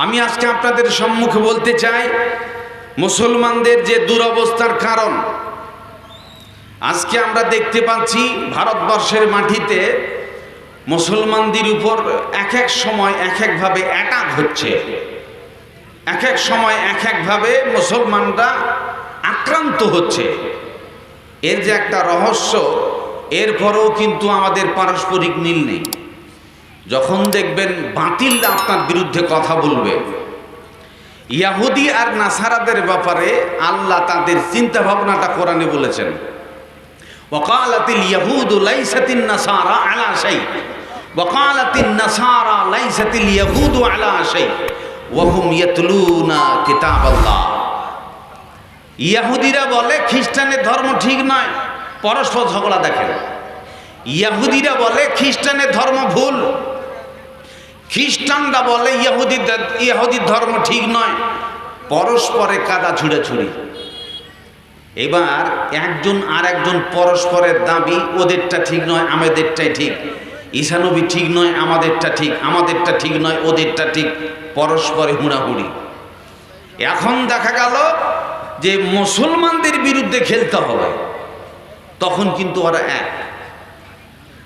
আমি আজকে আপনাদের সম্মুখে বলতে চাই মুসলমানদের যে দুরবস্থার কারণ। আজকে আমরা দেখতে পাচ্ছি ভারতবর্ষের মাটিতে মুসলমানদের উপর এক এক সময় এক একভাবে অ্যাটাক হচ্ছে, এক এক সময় এক একভাবে মুসলমানরা আক্রান্ত হচ্ছে। এর যে একটা রহস্য, এরপরেও কিন্তু আমাদের পারস্পরিক মিল নেই। যখন দেখবেন বাতিল আপনার বিরুদ্ধে কথা বলবে, ইয়াহুদি আর নাসারাদের ব্যাপারে আল্লাহ তাদের চিন্তা ভাবনাটা কোরআনে বলেছেন, ওয়াকালাতিল ইয়াহুদু লাইসাতিন নাসারা আলা শাই ওয়াকালাতিন নাসারা লাইসাতিল ইয়াহুদু আলা শাই ওয়া হুম ইয়াতলুনা কিতাবাল্লাহ। ইয়াহুদিরা বলে খ্রিস্টানের ধর্ম ঠিক নয়, পরস্পর ঝগড়া দেখেন। ইয়াহুদিরা বলে খ্রিস্টানের ধর্ম ভুল, খ্রিস্টানরা বলে ইহুদির ধর্ম ঠিক নয়, পরস্পরে কাদা ছুড়াছুড়ি। এবার একজন আর একজন পরস্পরের দাবি, ওদেরটা ঠিক নয় আমাদেরটাই ঠিক, ঈসানবী ঠিক নয় আমাদেরটা ঠিক, আমাদেরটা ঠিক নয় ওদেরটা ঠিক, পরস্পরে হুড়াহুড়ি। এখন দেখা গেল যে মুসলমানদের বিরুদ্ধে খেলতে হবে, তখন কিন্তু ওরা এক।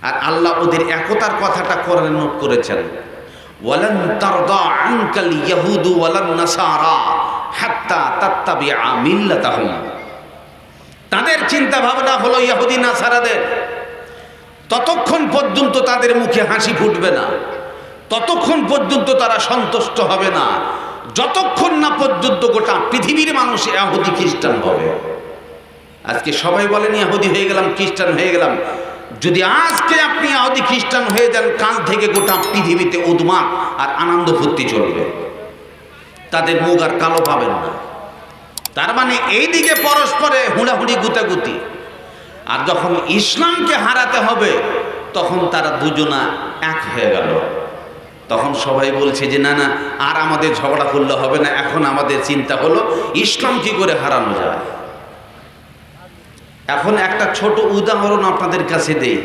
আর আল্লাহ ওদের একতার কথাটা কোরআনে নোট করেছেন, ওয়ালান তারদা আনকাল ইয়াহুদু ওয়ালান নাসারা হাত্তা তাত্তাবিআ মিল্লাতাহুম। তাদের চিন্তা ভাবনা হলো ইহুদি নাসারাদের, ততক্ষণ পর্যন্ত তাদের মুখে হাসি ফুটবে না, ততক্ষণ পর্যন্ত তারা সন্তুষ্ট হবে না, যতক্ষণ না পর্যন্ত গোটা পৃথিবীর মানুষ ইহুদি খ্রিস্টান হবে। আজকে সবাই বলেন ইহুদি হয়ে গেলাম, খ্রিস্টান হয়ে গেলাম। যদি আজকে আপনি ইহুদি খ্রিস্টান হয়ে যান, কাল থেকে গোটা পৃথিবীতে উদ্মাদ আর আনন্দ ফুর্তি চলবে, তাদের মুখ আর কালো পাবেন না। তার মানে এইদিকে পরস্পরে হুড়াহুড়ি গুতাগুতি, আর যখন ইসলামকে হারাতে হবে তখন তারা দুজনা এক হয়ে গেল। তখন সবাই বলছে যে না না, আর আমাদের ঝগড়া করলে হবে না, এখন আমাদের চিন্তা হলো ইসলাম কি করে হারানো যায়। এখন একটা ছোট উদাহরণ আপনাদের কাছে দেই।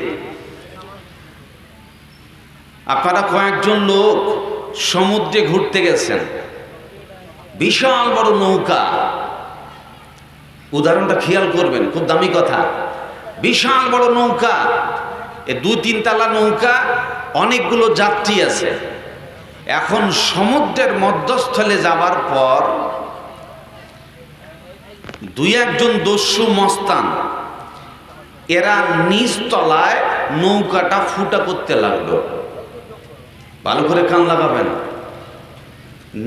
আপনারা কয়েকজন লোক সমুদ্রে ঘুরতে গেছেন, বিশাল বড় নৌকা, উদাহরণটা খেয়াল করবেন, খুব দামি কথা। বিশাল বড় নৌকা, এ ২-৩ তলা নৌকা, অনেকগুলো যাত্রী আছে। এখন সমুদ্রের মধ্যস্থলে যাবার পর ২-১জন দস্যু মস্তান এরা নিচ তলায় নৌকাটা ফুটা করতে লাগলো। ভালো করে কান লাগাবেন।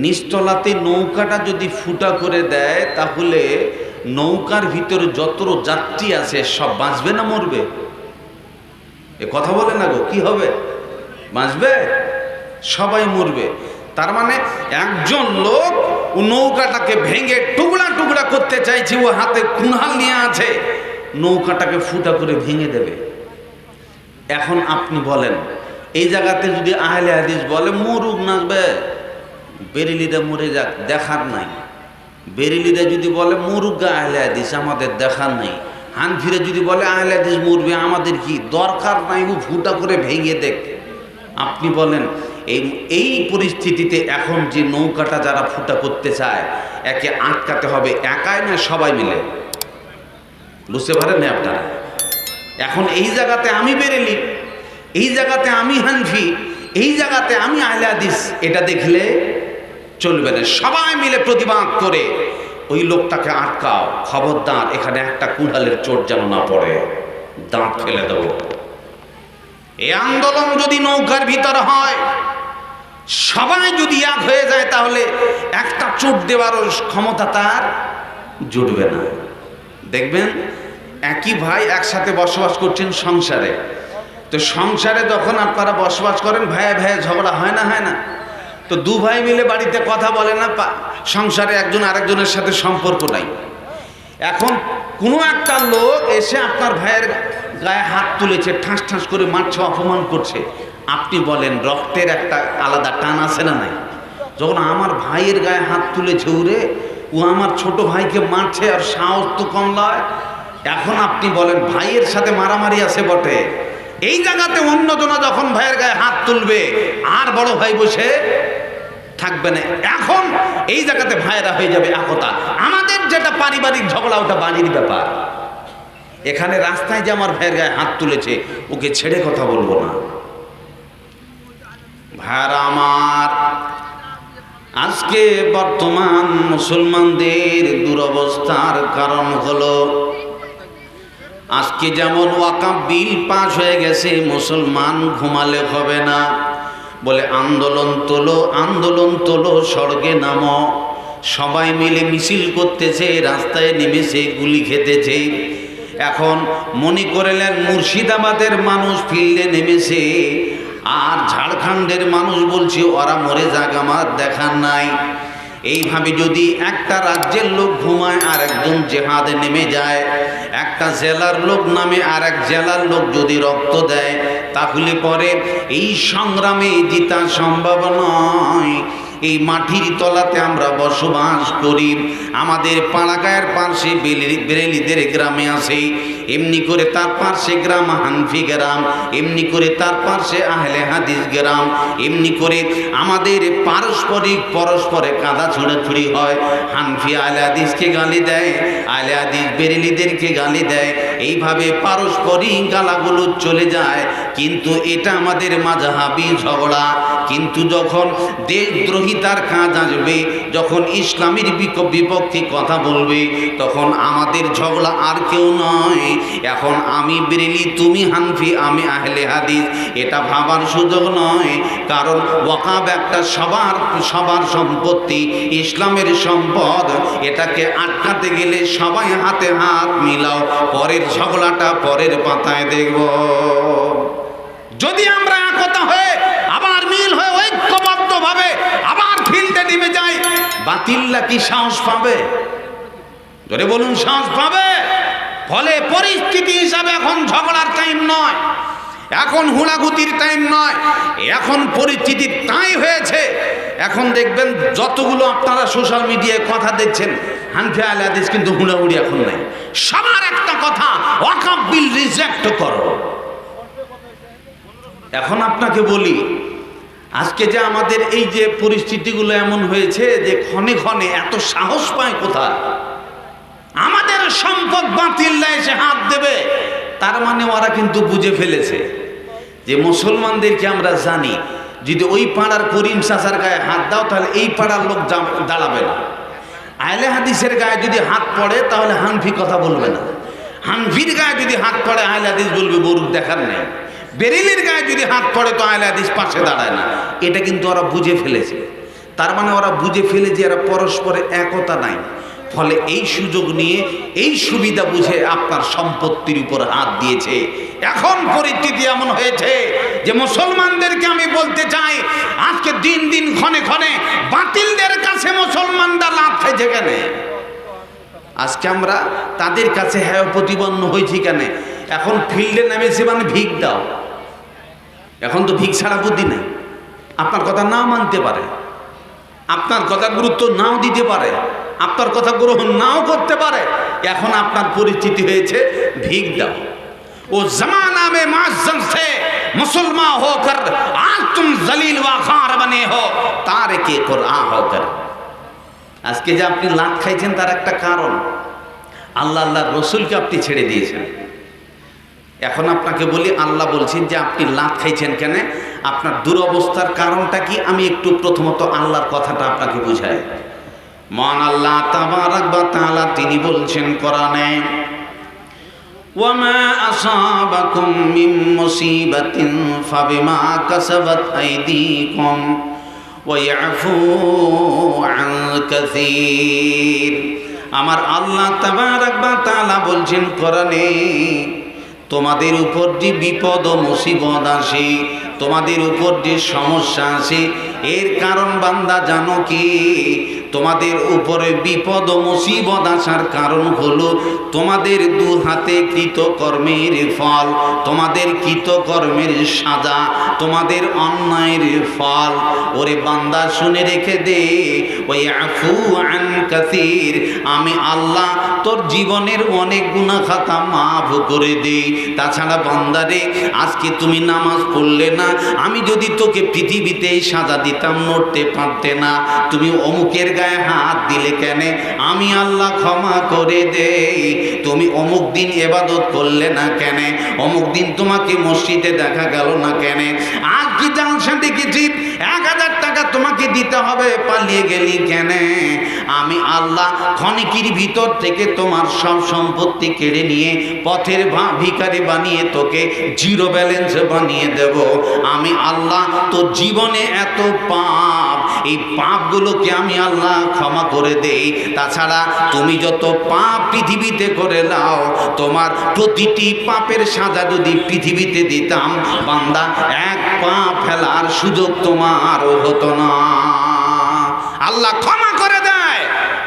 নিচতলাতে নৌকাটা যদি ফুটা করে দেয়, তাহলে নৌকার ভিতরে যত যাত্রী আছে সব বাঁচবে না মরবে? এ কথা বলে না গো, কি হবে? বাঁচবে? সবাই মরবে। তার মানে একজন লোক ও নৌকাটাকে ভেঙে টুকরা টুকরা করতে চাইছে, ও হাতে কুনহাল নিয়ে আছে, নৌকাটাকে ফুটা করে ভেঙে দেবে। এখন আপনি বলেন, এই জায়গাতে যদি আহলে হাদিস বলে মরুক নাচবে, বেরেলিরা মরে যাক, দেখার নাই। বেরেলিরা যদি বলে মরুক গা আহলে হাদিস, আমাদের দেখার নাই। হানফিরা যদি বলে আহলে হাদিস মরবে, আমাদের কি দরকার নাই, ও ফুটা করে ভেঙে দেখ। আপনি বলেন এই পরিস্থিতিতে এখন যে নৌকাটা যারা ফুটা করতে চায়, একে আটকাতে হবে একাই না সবাই মিলে? বুঝতে পারেন না আপনারা? এখন এই জায়গাতে আমি বেরেলি, এই জায়গাতে আমি হানফি, এই জায়গাতে আমি আহলে হাদিস, এটা দেখলে চলবে না। সবাই মিলে প্রতিবাদ করে ওই লোকটাকে আটকাও, খবরদার এখানে একটা কুড়ালের চোট যেন না পড়ে, দাঁত ফেলে দেবো। এই আন্দোলন যদি নৌকার ভিতর হয়, সবাই যদি এক হয়ে যায়, তাহলে একটা চোট দেওয়ারও ক্ষমতা তার জুটবে না। দেখবেন একই ভাই একসাথে বসবাস করছেন সংসারে, তো সংসারে যখন আপনারা বসবাস করেন, ভাইয়ে ভাইয়ে ঝগড়া হয় না? হয় না? তো দু ভাই মিলে বাড়িতে কথা বলে না, সংসারে একজন আরেকজনের সাথে সম্পর্ক নাই। এখন কোনো একটা লোক এসে আপনার ভাইয়ের গায়ে হাত তুলেছে, ঠাস ঠাস করে মারছে, অপমান করছে, আপনি বলেন রক্তের একটা আলাদা টান আছে না নাই? যখন আমার ভাইয়ের গায়ে হাত তুলেছে, ওরে ও আমার ছোট ভাইকে মারছে, আর সাহস তো কম নয়। এখন আপনি বলেন ভাইয়ের সাথে মারামারি আছে বটে, এই জায়গাতে অন্যজনা যখন ভাইয়ের গায়ে হাত তুলবে, আর বড় ভাই বসে থাকবে না। এখন এই জায়গাতে ভাইরা হয়ে যাবে একতা। আমাদের যেটা পারিবারিক ঝগড়া ওটা বাড়ির ব্যাপার। এখানে রাস্তায় যে আমার ভাইয়ের গায়ে হাত তুলেছে ওকে ছেড়ে কথা বলবো না। ভাইরা আমার, আজকে বর্তমান মুসলমানদের দুরবস্থার কারণ হলো আজকে যেমন ওয়াকাফ বিল পাস হয়ে গেছে, মুসলমান ঘুমালে হবে না, বলে আন্দোলন তোলো, আন্দোলন তোলো, স্বর্গে নামো। সবাই মিলে মিছিল করতেছে, রাস্তায় নেমেছে, গুলি খেতেছে। এখন মনে করলেন মুর্শিদাবাদের মানুষ ফিল্ডে নেমেছে, আর ঝাড়খণ্ডের মানুষ বলছে ওরা মরে যাক, আমার দেখার নাই। এইভাবে যদি একটা রাজ্যের লোক ঘুমায় আর একজন জেহাদে নেমে যায়, একটা জেলার লোক নামে আর এক জেলার লোক যদি রক্ত দেয়, তাহলে পরে এই সংগ্রামে জিতা সম্ভব নয়। এই মাটির তলাতে আমরা বসবাস করি। আমাদের পাড়াগাঁয়ের পাশে বেরেলিদের গ্রামে আছে, এমনি করে তার পাশে গ্রাম হানফি গ্রাম, এমনি করে তার পাশে আহলে হাদিস গ্রাম, এমনি করে আমাদের পারস্পরিক পরস্পরে কাদা ছোড়াছুড়ি হয়। হানফি আহলে হাদিসকে গালি দেয়, আহলে হাদিস বেরেলিদেরকে গালি দেয়, এইভাবে পারস্পরিক গালাগুলো চলে যায়। কিন্তু এটা আমাদের মাযহাবী ঝগড়া। কিন্তু যখন দেশদ্রোহিতার কাজ আসবে, যখন ইসলামের বিপক্ষে কথা বলবে, তখন আমাদের ঝগড়া আর কেউ নয়। এখন আমি বেরেলি, তুমি হানফি, আমি আহলে হাদিস, এটা ভাবার সুযোগ নয়। কারণ ওয়াকাফ একটা সবার সম্পত্তি, ইসলামের সম্পদ। এটাকে আটকাতে গেলে সবাই হাতে হাত মিলাও, পরের ঝগড়াটা পরের পাতায় দেখব। যদি আমরা একতা হয়ে আবার মিল হয়ে ঐক্যবদ্ধভাবে আবার ফিল্ডে নেমে যাই, বাতিল্লা কি সাহস পাবে? জোরে বলুন, সাহস পাবে? ফলে পরিস্থিতি হিসাবে এখন ঝগড়ার টাইম নয়, এখন হুড়াগুতির টাইম নয়, এখন পরিস্থিতি তাই হয়েছে। এখন দেখবেন যতগুলো আপনারা সোশ্যাল মিডিয়ায় কথা দেখছেন, হানফি আহলে হাদিস কিন্তু হুড়াহুড়ি এখন নাই। সবার একটা কথা, ওয়াকাফ বিল রিজেক্ট করো। এখন আপনাকে বলি, আজকে যে আমাদের এই যে পরিস্থিতিগুলো এমন হয়েছে যে ক্ষণে ক্ষণে এত সাহস পায় কোথায়? আমাদের সম্পদ বাতিল্লা এসে হাত দেবে, তার মানে ওরা কিন্তু বুঝে ফেলেছে যে মুসলমানদেরকে আমরা জানি, যদি ওই পাড়ার করিম চাচার গায়ে হাত দাও তাহলে এই পাড়ার লোক দাঁড়াবে না। আহলে হাদিসের গায়ে যদি হাত পড়ে তাহলে হানফি কথা বলবে না, হানফির গায়ে যদি হাত পড়ে আহলে হাদিস বলবে বরুক দেখার নেই, বেরেলির গায়ে যদি হাত পড়ে তো আহলে হাদিস পাশে দাঁড়ায় না। এটা কিন্তু ওরা বুঝে ফেলেছে। তার মানে ওরা বুঝে ফেলে যে এরা পরস্পরে একতা নাই। ফলে এই সুযোগ নিয়ে, এই সুবিধা বুঝে আপনার সম্পত্তির উপর হাত দিয়েছে। এখন পরিস্থিতি এমন হয়েছে যে মুসলমানদেরকে আমি বলতে চাই, আজকে দিন দিন ক্ষণে ক্ষণে বাতিলদের কাছে মুসলমানরা লাভ খাইছে কেন? আজকে আমরা তাদের কাছে হ্যাঁ প্রতিপন্ন হয়েছি কেন? এখন ফিল্ডে নেমেছে মানে ভিক দাও। এখন তো ভিক ছাড়া বুদ্ধি নেই। আপনার কথা নাও মানতে পারে, আপনার কথা গুরুত্ব নাও দিতে পারে, আপনার কথা গ্রহণ নাও করতে পারে। এখন আপনার পরিস্থিতি হয়েছে ভিক দাও। ও জমানা মে মুআজ্জম সে মুসলমান হোকর আজ তুম জলিল ওয়া খার বনে হো তারিকে কুরআন হোকর। আজকে যে আপনি লাত খাইছেন তার একটা কারণ, আল্লাহ আল্লাহর রসুলকে আপনি ছেড়ে দিয়েছেন। এখন আপনাকে বলি, আল্লাহ বলছেন যে আপনি লাত খাইছেন কেন, আপনার দুরবস্থার কারণটা কি? আমি একটু প্রথমত আল্লাহর কথাটা আপনাকে বুঝাই। মহান আল্লাহ তাবারাক ওয়া তাআলা তিনি বলছেন কোরআনে, ওয়ামা আসাবাকুম মিন মুসিবাতিন ফাবিমা কাসাবাত আইদিকুম ওয়া ইয়াফু আন কাসীর। আমার আল্লাহ তাবারাক ওয়া তাআলা বলছেন কোরআনে, তোমাদের উপর যে বিপদ ও মুসিবত আসে, তোমাদের উপর যে সমস্যা আসে, এর কারণ বান্দা জানো কি? তোমাদের উপরে বিপদ ও মুসিবত আসার কারণ হলো তোমাদের দু হাতে কৃতকর্মের ফল, তোমাদের কৃতকর্মের সাজা, তোমাদের অন্যায়ের ফল। ওরে বান্দা শুনে রেখে দে, ওই আফু আন কাসীর, আমি আল্লাহ তোর জীবনের অনেক গুনাহ খাতা মাফ করে দেই। তাছাড়া বান্দারে, আজকে তুমি নামাজ পড়লে না, আমি যদি তোকে পৃথিবীতে সাজা দিতাম নড়তে পারতে না, তুমি অমুকের গায়ে হাত দিলে কেন, আমি আল্লাহ ক্ষমা করে দেই। তুমি অমুক দিন ইবাদত করলে না কেন, অমুক দিন তোমাকে মসজিদে দেখা গেল না কেন, আজ কি জালসা দেখেছি 1000 টাকা তোমাকে দিতে হবে, পালিয়ে গেলি কেন, আমি আল্লাহ ক্ষণিকের ভিতর থেকে তোমার সব সম্পত্তি কেড়ে নিয়ে পথের ভিখারি বানিয়ে তোকে জিরো ব্যালেন্স বানিয়ে দেব। আমি আল্লাহ তোর জীবনে এত পাপ, এই পাপগুলোকে আমি আল্লাহ ক্ষমা করে দেই। তাছাড়া তুমি যত পাপ পৃথিবীতে করে নাও, তোমার প্রতিটি পাপের সাজা যদি পৃথিবীতে দিতাম, বান্দা এক পাপ ফেলার সুযোগ তোমারও হতো না। আল্লাহ ক্ষমা করে দেয়।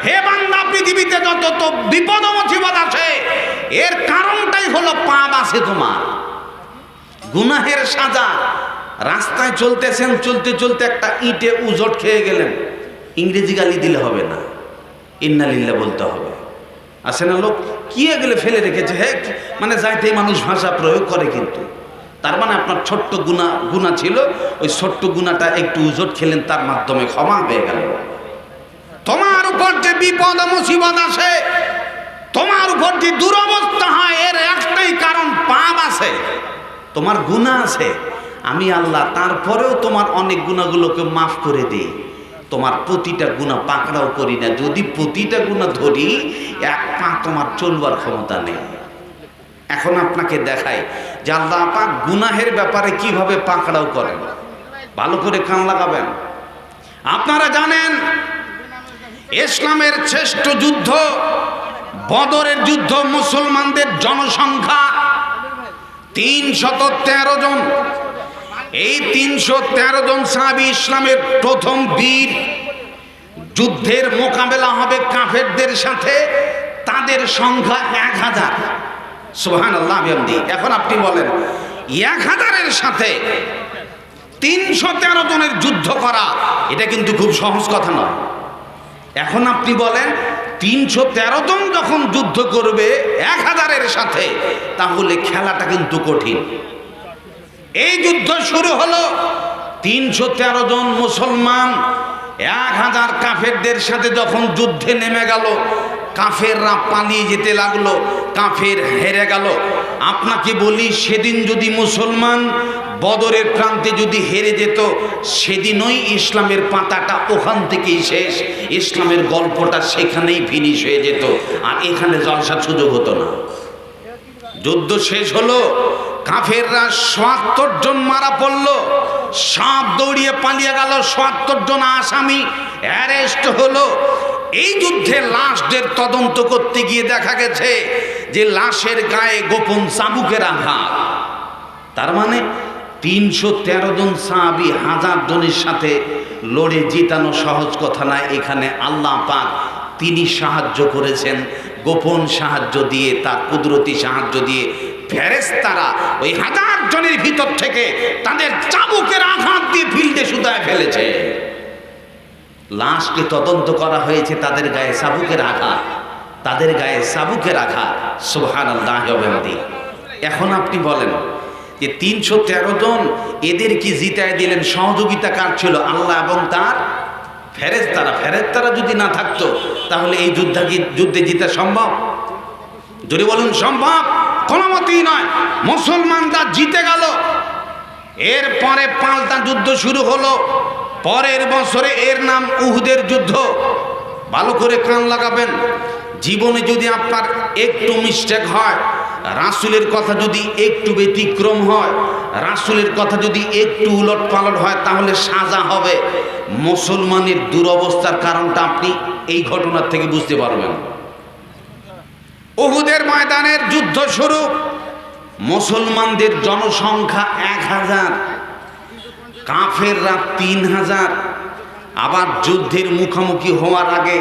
হে বান্দা, পৃথিবীতে যত তো বিপদ মুসিবত আছে, এর কারণটাই হলো পাপ আছে তোমার, গুনাহের সাজা। রাস্তায় চলতেছেন, চলতে চলতে একটা ইটে উজট খেয়ে গেলেন, ইংরেজি গালি দিলে হবে না, ইন্না লিল্লাহ বলতে হবে। আসে না লোক কি গেলে ফেলে রেখেছে, হ্যাঁ মানে যাইতে মানুষ ভাষা প্রয়োগ করে, কিন্তু তার মানে আপনার ছোট্ট গুনাহ ছিল, ওই ছোট্ট গুনাহটা একটু উজট খেলেন, তার মাধ্যমে ক্ষমা হয়ে গেল। তোমার উপর যে বিপদ মুসিবত আসে, তোমার উপর যে দুরবস্থা হয়, এর একটাই কারণ পাপ আছে, তোমার গুনাহ আছে। আমি আল্লাহ তারপরেও তোমার অনেক গুনাহগুলোকে মাফ করে দিই, তোমার প্রতিটা গুনাহ পাকড়াও করি না। যদি প্রতিটা গুনাহ ধরি, এক পা তোমার চলবার ক্ষমতা নেই। এখন আপনাকে দেখাই যে আল্লাহ পাক গুনাহের ব্যাপারে কিভাবে পাকড়াও করেন, ভালো করে কান লাগাবেন। আপনারা জানেন ইসলামের শ্রেষ্ঠ যুদ্ধ বদরের যুদ্ধ, মুসলমানদের জনসংখ্যা 313 জন। এই 313 জন সাহাবী ইসলামের প্রথম বীর। যুদ্ধের মোকাবেলা হবে কাফেরদের সাথে, তাদের সংখ্যা 1000। সুবহানাল্লাহ। এখন আপনি বলেন 1000-এর সাথে 313 জনের যুদ্ধ করা, এটা কিন্তু খুব সহজ কথা নয়। এখন আপনি বলেন 313 জন যখন যুদ্ধ করবে 1000-এর সাথে, তাহলে খেলাটা কিন্তু কঠিন। এই যুদ্ধ শুরু হলো, 313 জন মুসলমান 1000 কাফেরদের সাথে যখন যুদ্ধে নেমে গেল, কাফেররা পালিয়ে যেতে লাগলো, কাফের হেরে গেল। আপনাকে বলি, সেদিন যদি মুসলমান বদরের প্রান্তে যদি হেরে যেত, সেদিনই ইসলামের পাতাটা ওখান থেকেই শেষ, ইসলামের গল্পটা সেখানেই ফিনিশ হয়ে যেত, আর এখানে জলসার সুযোগ হতো না। যুদ্ধ শেষ হলো, কাফেররা ৭৭ জন মারা পড়ল, সব দৌড়িয়ে পালিয়ে গেল, ৭৭ জন আসামি অ্যারেস্ট হলো। এই যুদ্ধে লাশদের তদন্ত করতে গিয়ে দেখা গেছে যে লাশের গায়ে গোপন চাবুকের আঘাত। তার মানে 313 জন সাহাবী 1000 জনের সাথে লড়ে জিতানো সহজ কথা না। এখানে আল্লাহ পাক তিনি সাহায্য করেছেন, গোপন সাহায্য দিয়ে, তার কুদরতি সাহায্য দিয়ে। ফেরেশতারা ওই 1000 জনের ভিতর থেকে তাদের চাবুকের আঘাত দিয়ে ফিল্ডে শুধায় ফেলেছে। লাশকে তদন্ত করা হয়েছে, তাদের গায়ে চাবুকের আঘাত, তাদের গায়ে চাবুকের আঘাত। সুবহানাল্লাহ। এখন আপনি বলেন যে 313 জন, এদের কি জিতায় দিলেন, সহযোগিতা কার ছিল? আল্লাহ এবং তার ফেরেশতারা। ফেরেশতারা যদি না থাকতো, তাহলে এই যুদ্ধে জিতা সম্ভব? যদি বলুন সম্ভব, কোনো মতেই নয়। মুসলমানরা জিতে গেল। এরপরে পাল্টা যুদ্ধ শুরু হলো পরের বছরে, এর নাম উহুদের যুদ্ধ। ভালো করে কান লাগাবেন। জীবনে যদি আপনার একটু মিস্টেক হয়, রাসূলের কথা যদি একটু ব্যতিক্রম হয়, রাসূলের কথা যদি একটু উলট পালট হয়, তাহলে সাজা হবে। মুসলমানের দুরবস্থার কারণটা আপনি এই ঘটনার থেকে বুঝতে পারবেন। উহুদের ময়দানের যুদ্ধ শুরু, মুসলমানদের জনসংখ্যা 1000, কাফেররা 3000। আবার যুদ্ধের মুখোমুখি হওয়ার আগে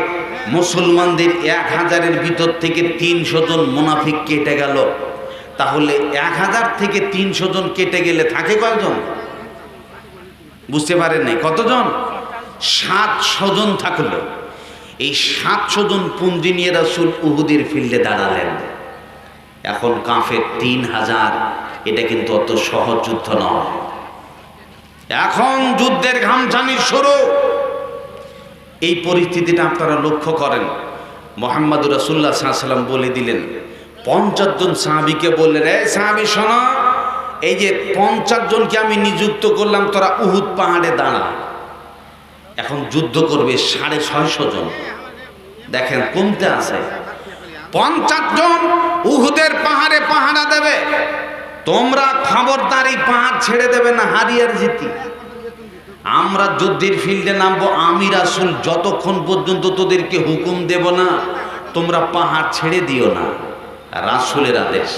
মুসলমানদের 1000-এর ভিতর থেকে 300 জন মুনাফিক কেটে গেল। তাহলে 1000 থেকে 300 জন কেটে গেলে থাকে কয়জন? বুঝতে পারেন নাই? কতজন? 700 জন থাকলো। এই 700 জন পুঁজি নিয়ে রাসূল উহুদের ফিল্ডে দাঁড়ালেন। এখন কাফের 3000, এটা কিন্তু অত সহজ যুদ্ধ নয়। এখন যুদ্ধের ঘামছানি শুরু। এই পরিস্থিতিটা আপনারা লক্ষ্য করেন। মুহাম্মদুর রাসূলুল্লাহ সাল্লাল্লাহু আলাইহি ওয়াসাল্লাম বলে দিলেন, 50 জন সাহাবীকে বললেন, এই সাহাবী শোনো, এই যে 50 জনকে আমি নিযুক্ত করলাম, তোরা উহুদ পাহাড়ে দাঁড়া। এখন যুদ্ধ করবে 650 জন। দেখেন কমতে আছে। 50 জন উহুদের পাহাড়ে পাহারা দেবে। তোমরা খবরদার এই পাহাড় ছেড়ে দেবে না, হারিয়ার জিতি। আমরা যুদ্ধের ফিল্ডে নামবো, আমি রাসূল যতক্ষণ পর্যন্ত তোদেরকে হুকুম দেব না, তোমরা পাহাড় ছেড়ে দিও না। রাসূলের আদেশ।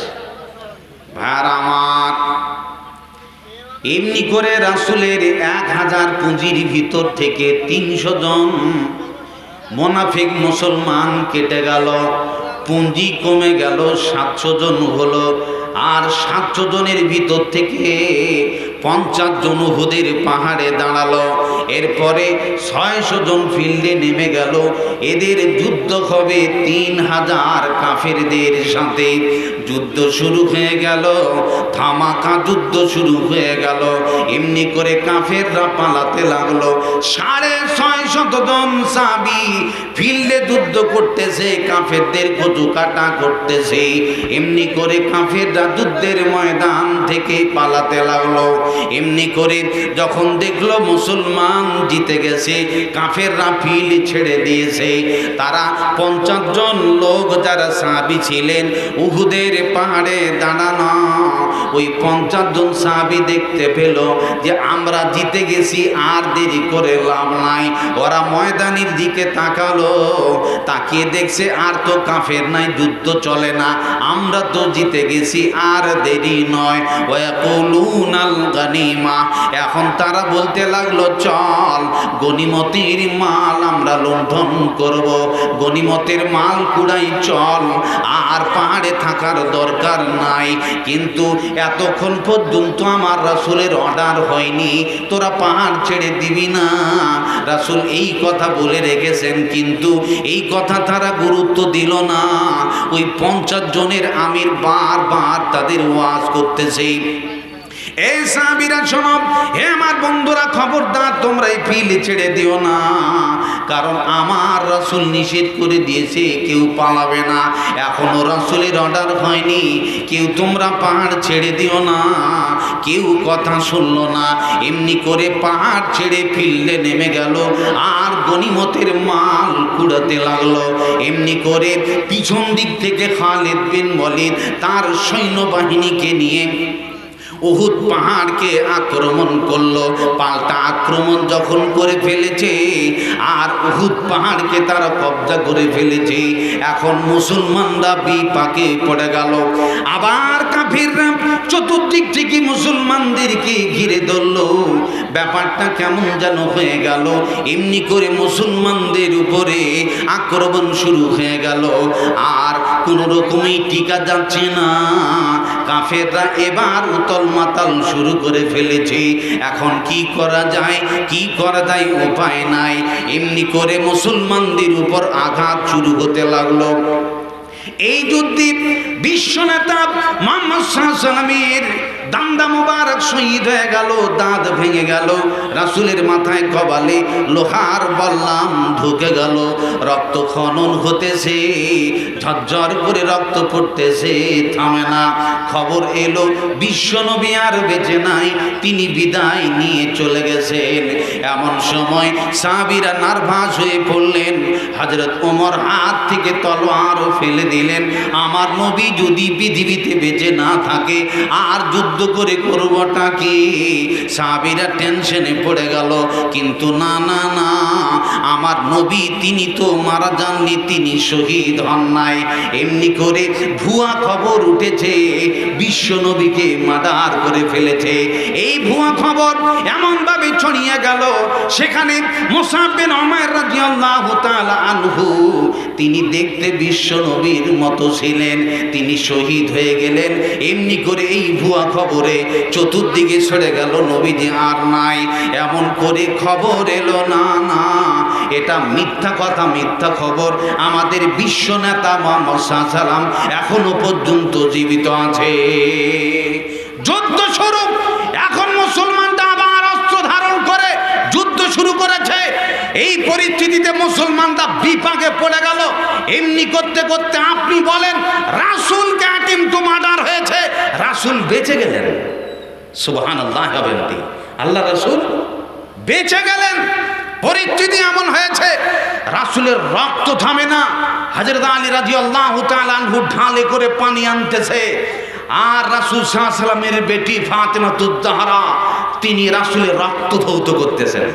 ভাইরা আমার, এমনি করে রাসূলের 1000 পুঁজির ভিতর থেকে 300 জন মুনাফিক মুসলমান কেটে গেল। পুঁজি কমে গেল, 700 জন হলো। আর 700 জনের ভিতর থেকে 50 জন উহুদের পাহাড়ে দাঁড়ালো। এরপরে 600 জন ফিল্ডে নেমে গেল। এদের যুদ্ধ হবে 3000 কাফেরদের সাথে। যুদ্ধ শুরু হয়ে গেল, ধামাকা যুদ্ধ শুরু হয়ে গেল। এমনি করে কাফেররা পালাতে লাগলো। 650 জন সাহাবী ফিল্ডে যুদ্ধ করতেছে, কাফেরদের কচু কাটা করতেছে। এমনি করে কাফেররা যুদ্ধের ময়দান থেকে পালাতে লাগলো। এমনি করে যখন দেখলো মুসলমান জিতে গেছে, কাফেররা ফিল্ড ছেড়ে দিয়েছে। তারা 50 জন লোক যারা সাহাবী ছিলেন উহুদের পাহাড়ে দাঁড়ানো, ওই 50 জন সাহাবী দেখতে পেল যে আমরা জিতে গেছি, আর দেরি করে লাভ নাই। ওরা ময়দানের দিকে তাকালো, তাকিয়ে দেখছে আর তো কাফের নাই, যুদ্ধ চলে না, আমরা তো জিতে গেছি, আর দেরি নয়। ওয়াকুলুনাল গানিমা, এখন তারা বলতে লাগলো, চল গনিমতের মাল আমরা লুণ্ঠন করব, গনিমতের মাল কুড়াই চল, আর পাহাড়ে থাকার দরকার নাই। কিন্তু এতক্ষণ পর্যন্ত আমার রাসূলের অর্ডার হয়নি, তোরা পাহাড় ছেড়ে দিবি না। রাসূল এই কথা বলে রেখেছেন, কিন্তু এই কথা তারা গুরুত্ব দিল না। ওই 50 জনের আমির বারবার তাদের ওয়াজ করতেছে, এই সাহাবীরা শোনো, হে আমার বন্ধুরা, খবরদার তোমরা এই ফিল্ড ছেড়ে দিও না, কারণ আমার রাসূল নিষেধ করে দিয়েছে কেউ পালাবে না। এখনো রাসূলের অর্ডার হয়নি, কেউ তোমরা পাহাড় ছেড়ে দিও না। কেউ কথা শুনলো না। এমনি করে পাহাড় ছেড়ে ফিল্ডে নেমে গেল, আর গনিমতের মাল কুড়াতে লাগলো। এমনি করে পিছন দিক থেকে খালিদ বিন ওয়ালিদ তার সৈন্যবাহিনীকে নিয়ে উহুদ পাহাড়কে আক্রমণ করলো। পাল্টা আক্রমণ যখন করে ফেলেছে, আর উহুদ পাহাড়কে তারা কব্জা করে ফেলেছে, এখন মুসলমানরা বিপাকে পড়ে গেল। আবার কাফিররা চতুর্দিক থেকে মুসলমানদেরকে ঘিরে ধরলো। ব্যাপারটা কেমন যেন হয়ে গেল। এমনি করে মুসলমানদের উপরে আক্রমণ শুরু হয়ে গেল, আর কোনো রকমই টিকা যাচ্ছে না। কাফেররা এবার উতল মাতাল শুরু করে ফেলেছে। এখন কি করা যায়, কি করা যায়, উপায় নাই। এমনি করে মুসলমানদের উপর আঘাত শুরু হতে লাগলো। এই যুদ্ধে বিশ্বনেতা মুহাম্মদ সাল্লাল্লাহু আলাইহি ওয়াসাল্লামের দান্দা মুবারক শহীদ হয়ে গেল, দাঁত ভেঙে গেল। রাসূলের মাথায় কপালে লোহার বল্লাম ঢুকে গেল। রক্ত খনন হতেছে, ঝরঝর করে রক্ত পড়তেছে, থামে না। খবর এলো বিশ্বনবী আর বেঁচে নাই, তিনি বিদায় নিয়ে চলে গেছেন। এমন সময় সাহাবীরা নার্ভাস হয়ে পড়লেন। হযরত ওমর হাত থেকে তলোয়ার ফেলে দিলেন, আমার নবী যদি পৃথিবীতে বেঁচে না থাকে আর যুদ্ধ যুদ্ধ করে করবটা কি? সাহাবীরা টেনশনে পড়ে গেল। কিন্তু না না না, আমার নবী তিনি তো মারা যাননি, তিনি শহীদ হন নাই। এমনি করে ভুয়া খবর উঠেছে বিশ্ব নবীকে মার্ডার করে ফেলেছে। এই ভুয়া খবর এমন ভাবে ছড়িয়ে গেল, সেখানে মুসআব বিন উমাইর রাদিয়াল্লাহু তাআলা আনহু তিনি দেখতে বিশ্ব নবীর মতো ছিলেন, তিনি শহীদ হয়ে গেলেন। এমনি করে এই ভুয়া খবরে চতুর্দিকে ছড়ে গেল নবীজি আর নাই। এমন করে খবর এলো না না, এটা মিথ্যা কথা, মিথ্যা খবর। আমাদের বিশ্ব নেতা মুহাম্মদ সাল্লাল্লাহু আলাইহি ওয়াসাল্লাম এখনো পর্যন্ত জীবিত আছে। যুদ্ধ শুরু, এখন মুসলমানরা আবার অস্ত্র ধারণ করে যুদ্ধ শুরু করেছে। এই পরিস্থিতিতে মুসলমানরা বিপাকে পড়ে গেল। এমনি করতে করতে আপনি বলেন রাসূলকে কিন্তু মার্ডার হয়েছে, রাসূল বেঁচে গেলেন। সুবহানাল্লাহ। আল্লাহ রাসূল বেঁচে গেলেন। পরিস্থিতি এমন হয়েছে, রাসূলের রক্ত থামে না। হযরত আলী রাদিয়াল্লাহু তাআলা আনহু ঢালে করে পানি আনতেছে, আর রাসূল সাল্লাল্লাহু আলাইহি ওয়াসাল্লামের বেটি ফাতেমাতুজ জাহরা তিনি রাসূলের রক্ত ধৌত করতেছেন।